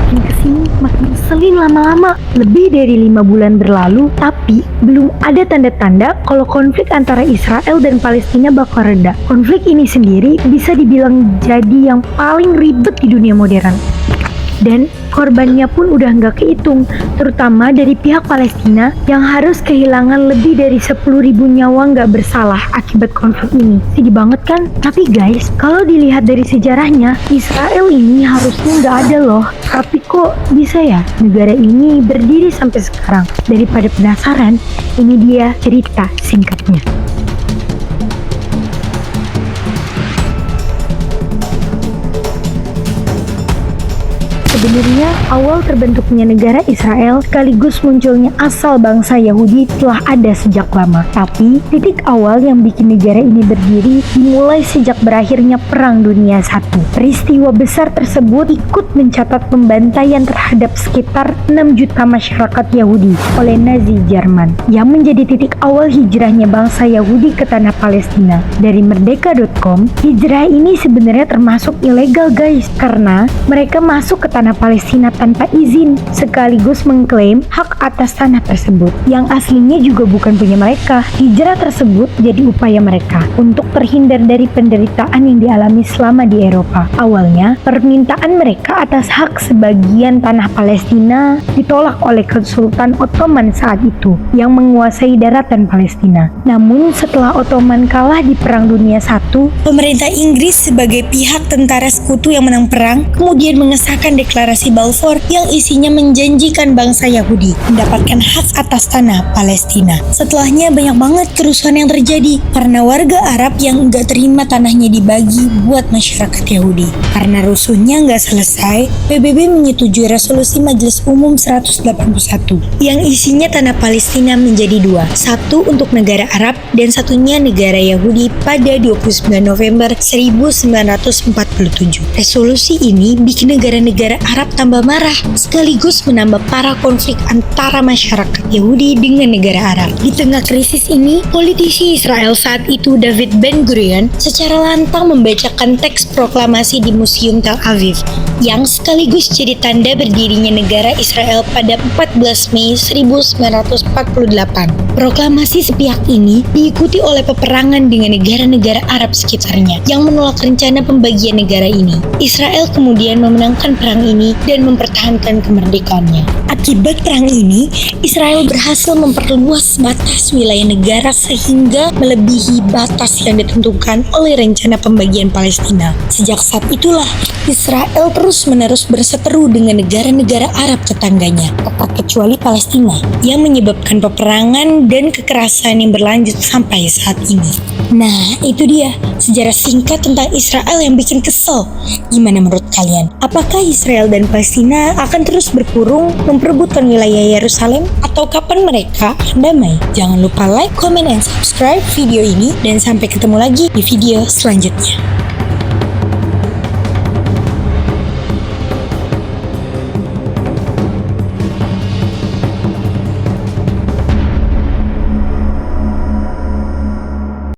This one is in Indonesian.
makin kesini makin ngeselin lama-lama. Lebih dari 5 bulan berlalu, tapi belum ada tanda-tanda kalau konflik antara Israel dan Palestina bakal reda. Konflik ini sendiri bisa dibilang jadi yang paling ribet di dunia modern. Dan korbannya pun udah nggak kehitung, terutama dari pihak Palestina yang harus kehilangan lebih dari 10.000 nyawa nggak bersalah akibat konflik ini. Sedih banget kan? Tapi guys, kalau dilihat dari sejarahnya, Israel ini harusnya nggak ada loh. Tapi kok bisa ya negara ini berdiri sampai sekarang? Daripada penasaran, ini dia cerita singkatnya. Sebenarnya awal terbentuknya negara Israel sekaligus munculnya asal bangsa Yahudi telah ada sejak lama. Tapi titik awal yang bikin negara ini berdiri dimulai sejak berakhirnya Perang Dunia I. Peristiwa besar tersebut ikut mencatat pembantaian terhadap sekitar 6 juta masyarakat Yahudi oleh Nazi Jerman, yang menjadi titik awal hijrahnya bangsa Yahudi ke tanah Palestina. Dari merdeka.com, hijrah ini sebenarnya termasuk ilegal guys, karena mereka masuk ke tanah Palestina tanpa izin, sekaligus mengklaim hak atas tanah tersebut yang aslinya juga bukan punya mereka. Hijrah tersebut jadi upaya mereka untuk terhindar dari penderitaan yang dialami selama di Eropa. Awalnya, permintaan mereka atas hak sebagian tanah Palestina ditolak oleh Kesultanan Ottoman saat itu yang menguasai daratan Palestina. Namun setelah Ottoman kalah di Perang Dunia I, pemerintah Inggris sebagai pihak tentara sekutu yang menang perang kemudian mengesahkan deklarasi Balfour yang isinya menjanjikan bangsa Yahudi mendapatkan hak atas tanah Palestina. Setelahnya banyak banget kerusuhan yang terjadi karena warga Arab yang nggak terima tanahnya dibagi buat masyarakat Yahudi. Karena rusuhnya nggak selesai, PBB menyetujui resolusi Majelis Umum 181 yang isinya tanah Palestina menjadi dua, satu untuk negara Arab dan satunya negara Yahudi pada 29 November 1947. Resolusi ini bikin negara-negara Arab tambah marah, sekaligus menambah parah konflik antara masyarakat Yahudi dengan negara Arab. Di tengah krisis ini, politisi Israel saat itu David Ben-Gurion secara lantang membacakan teks proklamasi di Museum Tel Aviv yang sekaligus jadi tanda berdirinya negara Israel pada 14 Mei 1948. Proklamasi sepihak ini diikuti oleh peperangan dengan negara-negara Arab sekitarnya yang menolak rencana pembagian negara ini. Israel kemudian memenangkan perang ini dan mempertahankan kemerdekaannya. Akibat perang ini, Israel berhasil memperluas batas wilayah negara sehingga melebihi batas yang ditentukan oleh rencana pembagian Palestina. Sejak saat itulah, Israel terus-menerus berseteru dengan negara-negara Arab tetangganya, tak kecuali Palestina, yang menyebabkan peperangan dan kekerasan yang berlanjut sampai saat ini. Nah, itu dia sejarah singkat tentang Israel yang bikin kesel. Gimana menurut kalian? Apakah Israel dan Palestina akan terus berkurung memperebutkan wilayah Yerusalem, atau kapan mereka akan damai? Jangan lupa like, comment, dan subscribe video ini, dan sampai ketemu lagi di video selanjutnya.